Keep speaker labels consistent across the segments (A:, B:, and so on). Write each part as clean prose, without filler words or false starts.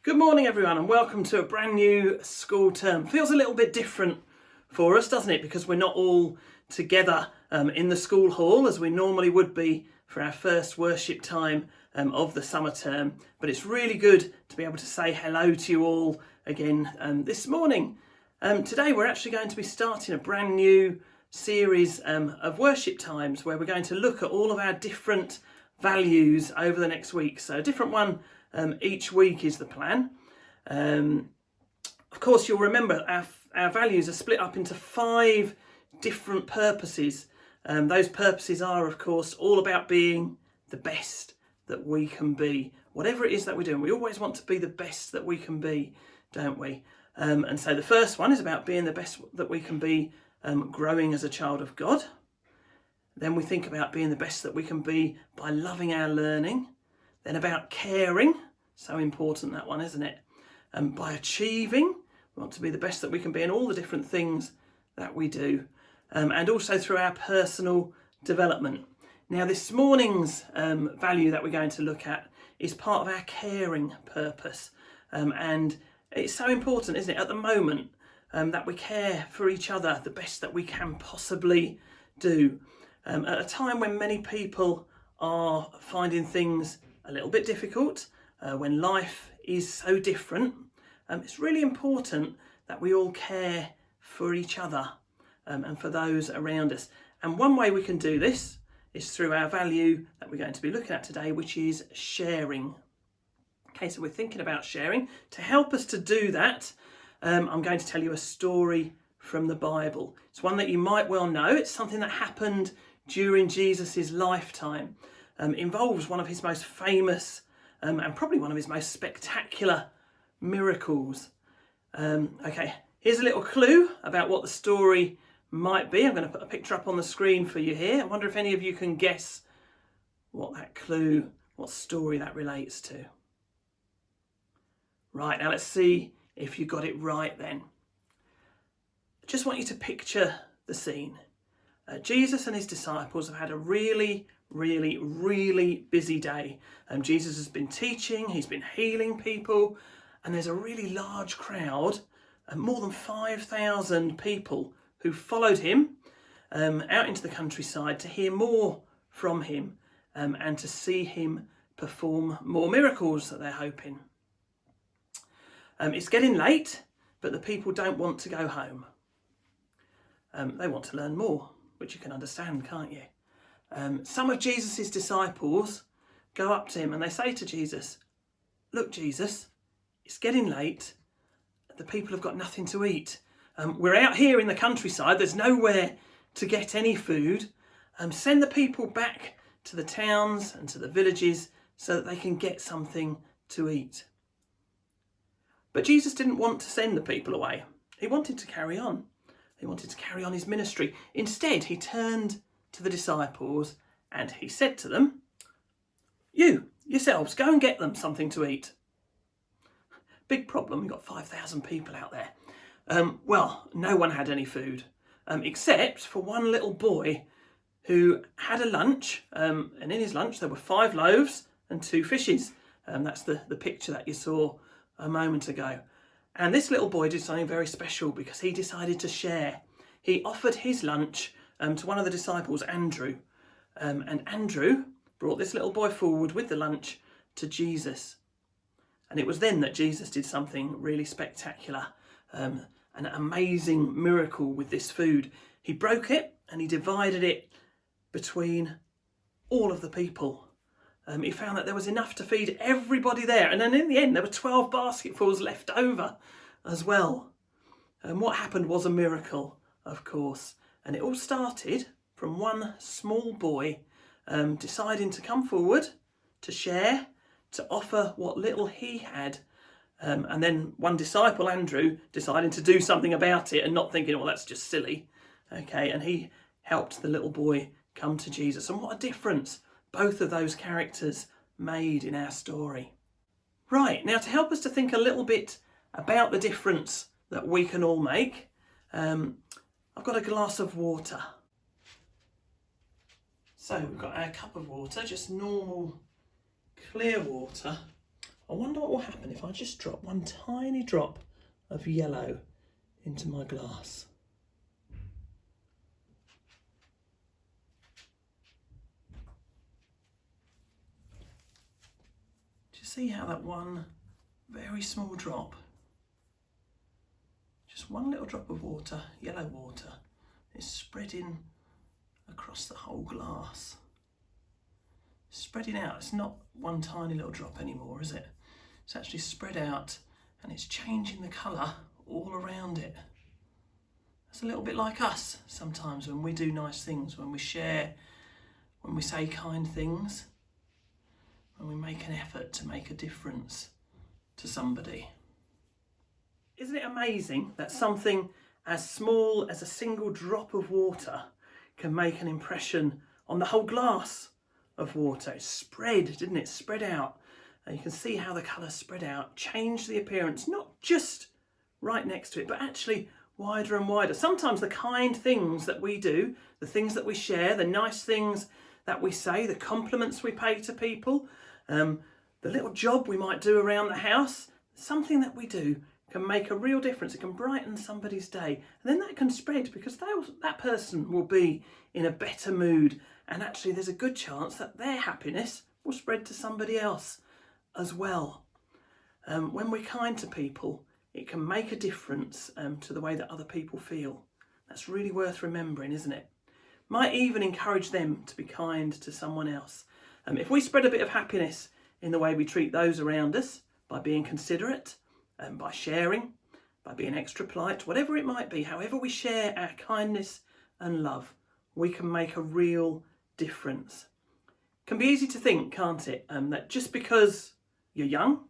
A: Good morning everyone and welcome to a brand new school term. Feels a little bit different for us, doesn't it? Because we're not all together in the school hall as we normally would be for our first worship time of the summer term. But it's really good to be able to say hello to you all again this morning. Today we're actually going to be starting a brand new series of worship times where we're going to look at all of our different values over the next week. So a different one each week is the plan. Of course, you'll remember our values are split up into 5 different purposes. Those purposes are, of course, all about being the best that we can be. Whatever it is that we're doing, we always want to be the best that we can be, don't we? And so the first one is about being the best that we can be, growing as a child of God. Then we think about being the best that we can be by loving our learning. Then about caring, so important that one, isn't it? By achieving, we want to be the best that we can be in all the different things that we do. And also through our personal development. Now this morning's value that we're going to look at is part of our caring purpose. And it's so important, isn't it, at the moment, that we care for each other the best that we can possibly do. At a time when many people are finding things a little bit difficult, when life is so different, it's really important that we all care for each other and for those around us. And one way we can do this is through our value that we're going to be looking at today, which is sharing. Okay, so we're thinking about sharing. To help us to do that, I'm going to tell you a story from the Bible. It's one that you might well know. It's something that happened during Jesus's lifetime. Involves one of his most famous and probably one of his most spectacular miracles. Okay, here's a little clue about what the story might be. I'm going to put a picture up on the screen for you here. I wonder if any of you can guess what that clue, what story that relates to. Right, now let's see if you got it right then. I just want you to picture the scene. Jesus and his disciples have had a really busy day. Jesus has been teaching, he's been healing people, and there's a really large crowd, more than 5,000 people who followed him out into the countryside to hear more from him and to see him perform more miracles that they're hoping. It's getting late, but the people don't want to go home. They want to learn more, which you can understand, can't you? Some of Jesus's disciples go up to him and they say to Jesus, "Look, Jesus, it's getting late. The people have got nothing to eat. We're out here in the countryside. There's nowhere to get any food. Send the people back to the towns and to the villages so that they can get something to eat." But Jesus didn't want to send the people away. He wanted to carry on. He wanted to carry on his ministry. Instead, he turned to the disciples and he said to them, "You, yourselves, go and get them something to eat." Big problem, we've got 5,000 people out there. Well, no one had any food, except for one little boy who had a lunch, and in his lunch there were 5 loaves and 2 fishes. That's the picture that you saw a moment ago. And this little boy did something very special because he decided to share. He offered his lunch to one of the disciples, Andrew. And Andrew brought this little boy forward with the lunch to Jesus. And it was then that Jesus did something really spectacular, an amazing miracle with this food. He broke it and he divided it between all of the people. He found that there was enough to feed everybody there. And then in the end, there were 12 basketfuls left over as well. And what happened was a miracle, of course. And it all started from one small boy deciding to come forward, to share, to offer what little he had. And then one disciple, Andrew, deciding to do something about it and not thinking, well, that's just silly. Okay, and he helped the little boy come to Jesus. And what a difference both of those characters made in our story. Right, now to help us to think a little bit about the difference that we can all make, I've got a glass of water. So we've got our cup of water, just normal clear water. I wonder what will happen if I just drop one tiny drop of yellow into my glass. Do you see how that one very small drop, just one little drop of water, yellow water, is spreading across the whole glass? Spreading out. It's not one tiny little drop anymore, is it? It's actually spread out and it's changing the colour all around it. It's a little bit like us sometimes when we do nice things, when we share, when we say kind things, when we make an effort to make a difference to somebody. Isn't it amazing that something as small as a single drop of water can make an impression on the whole glass of water? It spread, didn't it? Spread out. And you can see how the colour spread out, changed the appearance, not just right next to it, but actually wider and wider. Sometimes the kind things that we do, the things that we share, the nice things that we say, the compliments we pay to people, the little job we might do around the house, something that we do can make a real difference. It can brighten somebody's day. And then that can spread because that person will be in a better mood. And actually there's a good chance that their happiness will spread to somebody else as well. When we're kind to people, it can make a difference to the way that other people feel. That's really worth remembering, isn't it? Might even encourage them to be kind to someone else. If we spread a bit of happiness in the way we treat those around us, by being considerate, by sharing, by being extra polite, whatever it might be, however we share our kindness and love, we can make a real difference. It can be easy to think, can't it, that just because you're young,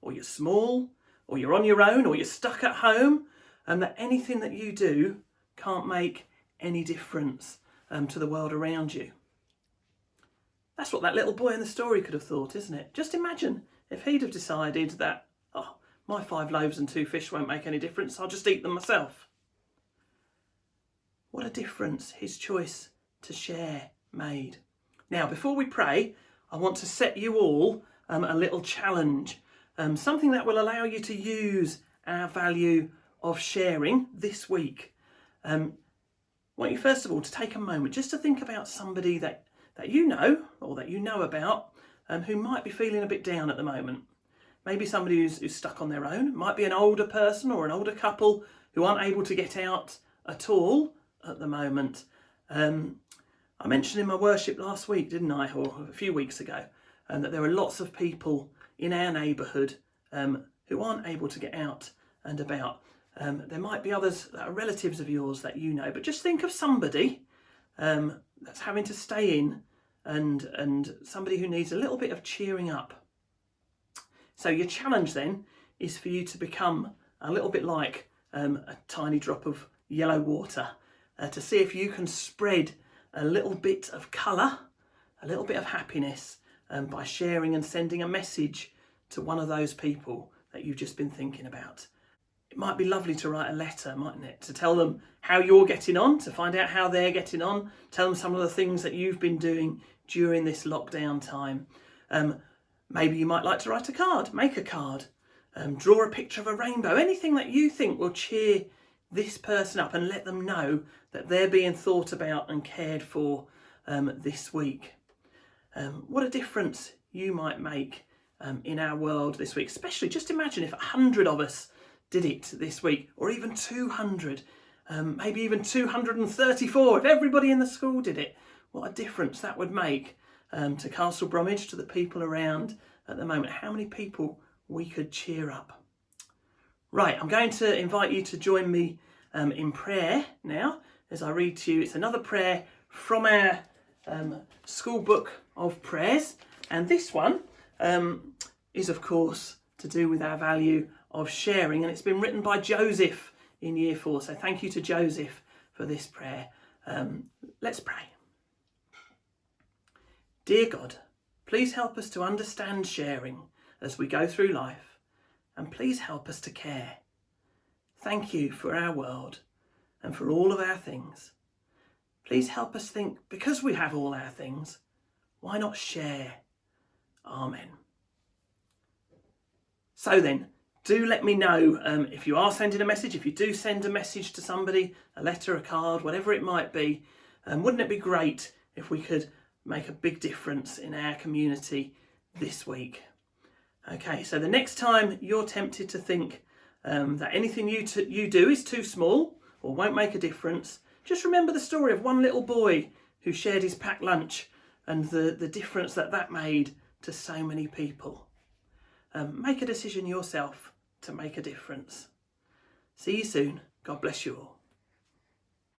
A: or you're small, or you're on your own, or you're stuck at home, and that anything that you do can't make any difference to the world around you. That's what that little boy in the story could have thought, isn't it? Just imagine if he'd have decided that, oh, my 5 loaves and 2 fish won't make any difference, I'll just eat them myself. What a difference his choice to share made. Now, before we pray, I want to set you all a little challenge, something that will allow you to use our value of sharing this week. I want you first of all to take a moment just to think about somebody that you know or that you know about who might be feeling a bit down at the moment. Maybe somebody who's stuck on their own. It might be an older person or an older couple who aren't able to get out at all at the moment. I mentioned in my worship last week, didn't I, or a few weeks ago, that there are lots of people in our neighbourhood who aren't able to get out and about. There might be others that are relatives of yours that you know, but just think of somebody that's having to stay in and somebody who needs a little bit of cheering up. So your challenge then is for you to become a little bit like a tiny drop of yellow water to see if you can spread a little bit of colour, a little bit of happiness by sharing and sending a message to one of those people that you've just been thinking about. It might be lovely to write a letter, mightn't it? To tell them how you're getting on, to find out how they're getting on, tell them some of the things that you've been doing during this lockdown time. Maybe you might like to write a card, make a card, draw a picture of a rainbow, anything that you think will cheer this person up and let them know that they're being thought about and cared for this week. What a difference you might make in our world this week. Especially, just imagine if 100 of us did it this week, or even 200, maybe even 234. If everybody in the school did it, what a difference that would make to Castle Bromwich, to the people around at the moment. How many people we could cheer up. Right, I'm going to invite you to join me in prayer now as I read to you. It's another prayer from our school book of prayers, and this one is of course to do with our value of sharing, and it's been written by Joseph in Year 4, so thank you to Joseph for this prayer. Let's pray. Dear God, please help us to understand sharing as we go through life, and please help us to care. Thank you for our world and for all of our things. Please help us think, because we have all our things, why not share? Amen. So then, do let me know if you are sending a message, if you do send a message to somebody, a letter, a card, whatever it might be. Wouldn't it be great if we could make a big difference in our community this week? Okay, so the next time you're tempted to think that anything you do is too small or won't make a difference, just remember the story of one little boy who shared his packed lunch and the difference that made to so many people. Make a decision yourself to make a difference. See you soon. God bless you all.